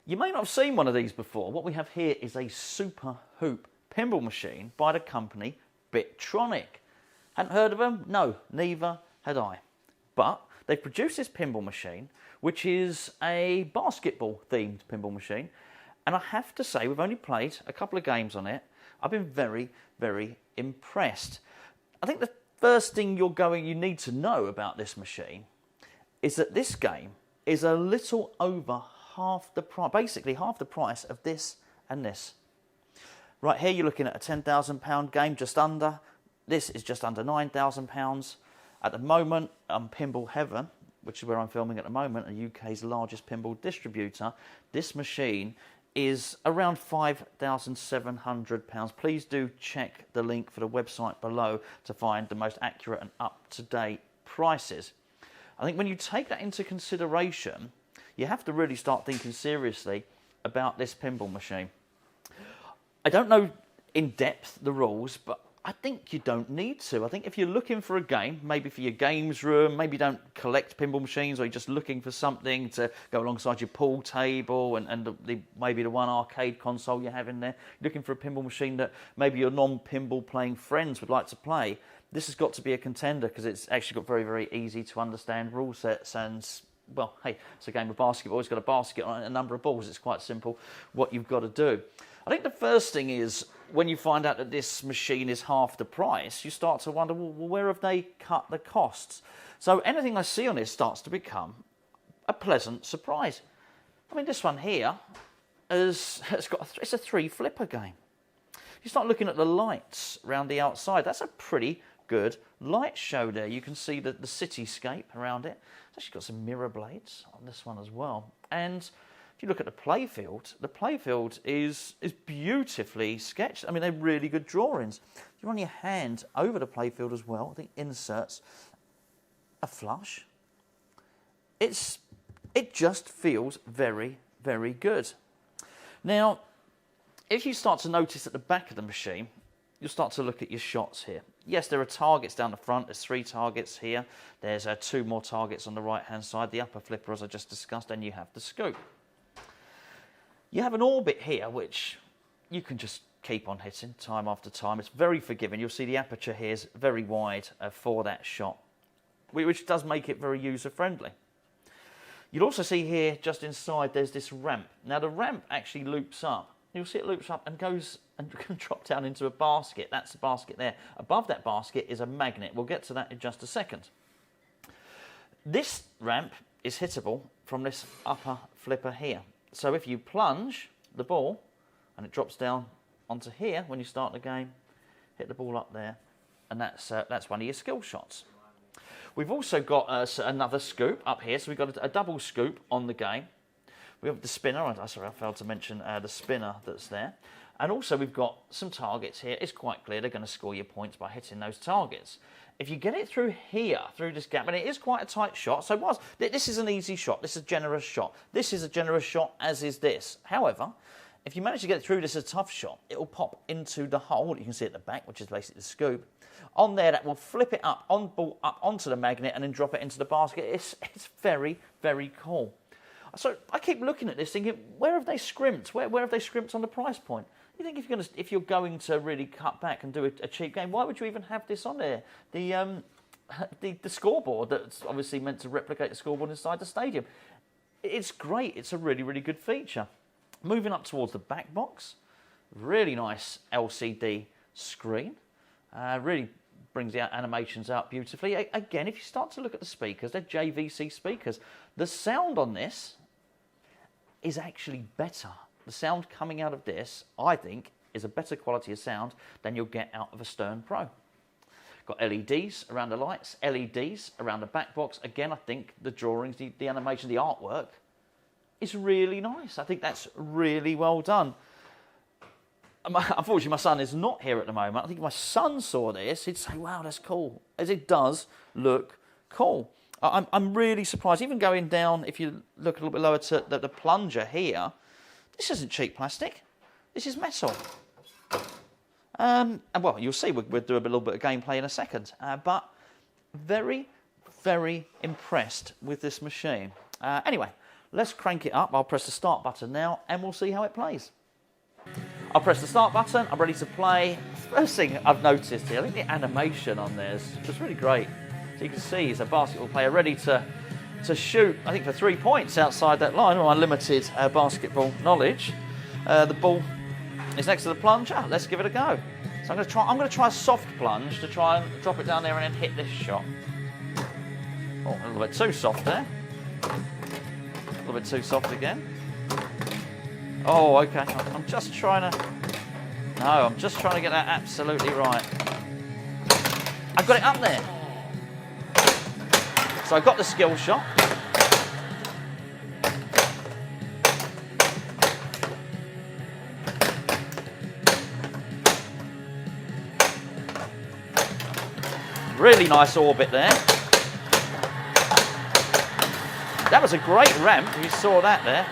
You may not have seen one of these before. What we have here is a Super Hoop pinball machine by the company Bitronic. Hadn't heard of them? No, neither had I. But they've produced this pinball machine, which is a basketball-themed pinball machine. And I have to say, we've only played a couple of games on it. I've been very, very impressed. I think the first thing you need to know about this machine is that this game is a little over half the price, basically half the price of this and this. Right here, you're looking at a £10,000 game, just under. This is just under £9,000. At the moment, Pinball Heaven, which is where I'm filming at the moment, the UK's largest pinball distributor, this machine is around £5,700. Please do check the link for the website below to find the most accurate and up-to-date prices. I think when you take that into consideration, you have to really start thinking seriously about this pinball machine. I don't know in depth the rules, but I think you don't need to. I think if you're looking for a game, maybe for your games room, maybe you don't collect pinball machines, or you're just looking for something to go alongside your pool table and maybe the one arcade console you have in there, looking for a pinball machine that maybe your non-pinball playing friends would like to play, this has got to be a contender because it's actually got very, very easy to understand rule sets and, well, hey, it's a game of basketball. It's got a basket on it, a number of balls. It's quite simple what you've got to do. I think the first thing is, when you find out that this machine is half the price, you start to wonder, well, where have they cut the costs? So anything I see on this starts to become a pleasant surprise. I mean, this one here it's a 3-flipper game. You start looking at the lights around the outside. That's a pretty good light show there. You can see the cityscape around it. It's actually got some mirror blades on this one as well. And if you look at the playfield is beautifully sketched. I mean, they're really good drawings. If you run your hand over the playfield as well, I think inserts a flush. It just feels very, very good. Now, if you start to notice at the back of the machine, you'll start to look at your shots here. Yes, there are targets down the front. There's 3 targets here. There's 2 more targets on the right-hand side. The upper flipper, as I just discussed, and you have the scoop. You have an orbit here, which you can just keep on hitting time after time. It's very forgiving. You'll see the aperture here is very wide for that shot, which does make it very user-friendly. You'll also see here, just inside, there's this ramp. Now, the ramp actually loops up. You'll see it loops up and goes and can drop down into a basket. That's the basket there. Above that basket is a magnet. We'll get to that in just a second. This ramp is hittable from this upper flipper here. So if you plunge the ball and it drops down onto here when you start the game, hit the ball up there, and that's one of your skill shots. We've also got another scoop up here, so we've got a double scoop on the game. We have the spinner. Sorry, I failed to mention the spinner that's there. And also we've got some targets here. It's quite clear they're going to score your points by hitting those targets. If you get it through here, through this gap, and it is quite a tight shot, so this is an easy shot. This is a generous shot. This is a generous shot, as is this. However, if you manage to get through this as a tough shot, it will pop into the hole that you can see at the back, which is basically the scoop. On there, that will flip it up onto the magnet and then drop it into the basket. It's very, very cool. So I keep looking at this thinking, where have they scrimped? Where have they scrimped on the price point? You think if you're going to really cut back and do a cheap game, why would you even have this on there? The scoreboard that's obviously meant to replicate the scoreboard inside the stadium. It's great. It's a really, really good feature. Moving up towards the back box, really nice LCD screen. Really brings the animations out beautifully. Again, if you start to look at the speakers, they're JVC speakers. The sound on this is actually better. The sound coming out of this, I think, is a better quality of sound than you'll get out of a Stern Pro. Got LEDs around the lights, LEDs around the back box. Again, I think the drawings, the animation, the artwork is really nice. I think that's really well done. Unfortunately, my son is not here at the moment. I think if my son saw this, he'd say, wow, that's cool, as it does look cool. I'm really surprised. Even going down, if you look a little bit lower to the plunger here, this isn't cheap plastic. This is metal. And well, you'll see, we'll do a little bit of gameplay in a second. But very, very impressed with this machine. Anyway, let's crank it up. I'll press the start button now and we'll see how it plays. I'll press the start button, I'm ready to play. First thing I've noticed here, I think the animation on there is just really great. So you can see he's a basketball player ready to shoot, I think for 3 points outside that line with my limited basketball knowledge. The ball is next to the plunger. Let's give it a go. So I'm going to try a soft plunge to try and drop it down there and then hit this shot. Oh, a little bit too soft there. A little bit too soft again. Oh, okay. I'm just trying to... No, I'm just trying to get that absolutely right. I've got it up there. So I've got the skill shot. Really nice orbit there. That was a great ramp. You saw that there.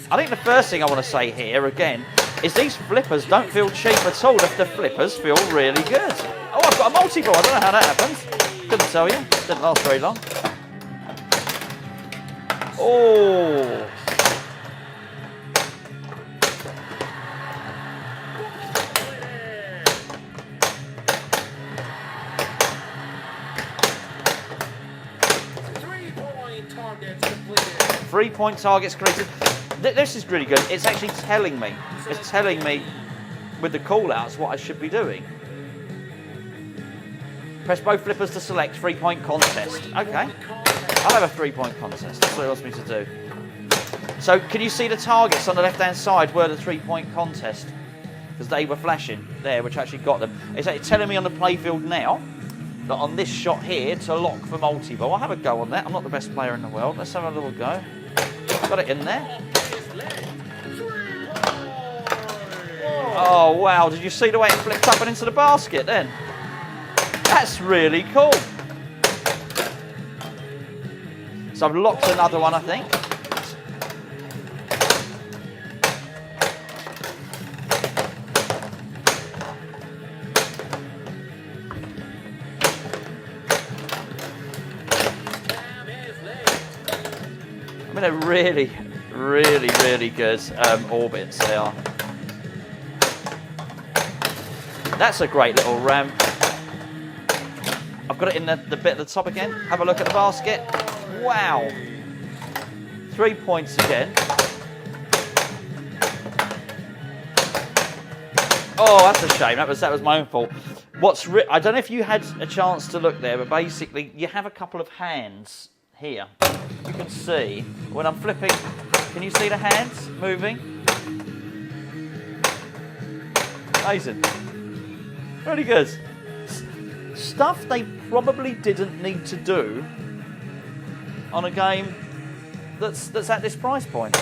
I think the first thing I want to say here again is these flippers don't feel cheap at all. The flippers feel really good. Oh, I've got a multi-ball. I don't know how that happens. Couldn't tell you. Didn't last very long. Oh. Three-point targets completed. This is really good. It's actually telling me. It's telling me with the call-outs what I should be doing. Press both flippers to select three-point contest. Okay. I'll have a three-point contest. That's what it wants me to do. So can you see the targets on the left-hand side were the three-point contest? Because they were flashing there, which actually got them. It's actually telling me on the playfield now that on this shot here to lock for multi-ball. I'll have a go on that. I'm not the best player in the world. Let's have a little go. Got it in there. Oh, wow. Did you see the way it flipped up and into the basket then? That's really cool. So I've locked another one, I think. I mean, they're really, really, really good orbits, they are. That's a great little ramp. I've got it in the bit at the top again. Have a look at the basket. Wow. 3 points again. Oh, that's a shame. That was my own fault. I don't know if you had a chance to look there, but basically you have a couple of hands here. You can see when I'm flipping. Can you see the hands moving? Amazing. Really good. Stuff they probably didn't need to do on a game that's at this price point.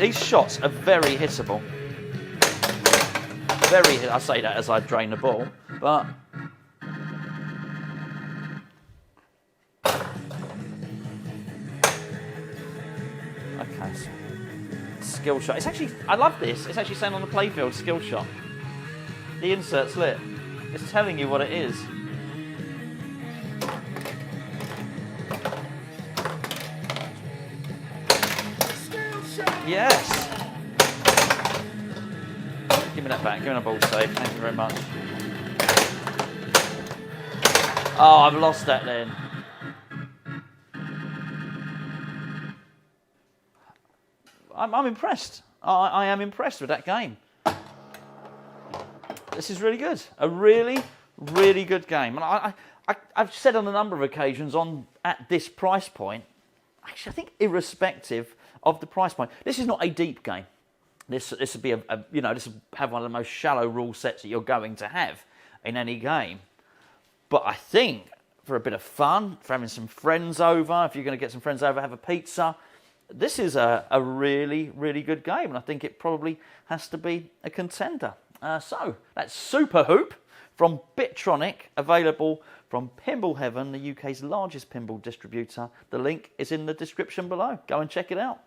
These shots are very hittable. I say that as I drain the ball, but okay. So skill shot. It's actually, I love this. It's actually saying on the playfield skill shot. The insert's lit. It's telling you what it is. Yes. Give me that back. Give me a ball save. Thank you very much. Oh, I've lost that then. I'm impressed. I am impressed with that game. This is really good. A really, really good game. And I've said on a number of occasions at this price point, actually I think irrespective of the price point, this is not a deep game. This would be this would have one of the most shallow rule sets that you're going to have in any game. But I think for a bit of fun, for having some friends over, if you're going to get some friends over, have a pizza, this is a really, really good game. And I think it probably has to be a contender. So that's Super Hoop from Bitronic, available from Pinball Heaven, the UK's largest pinball distributor. The link is in the description below. Go and check it out.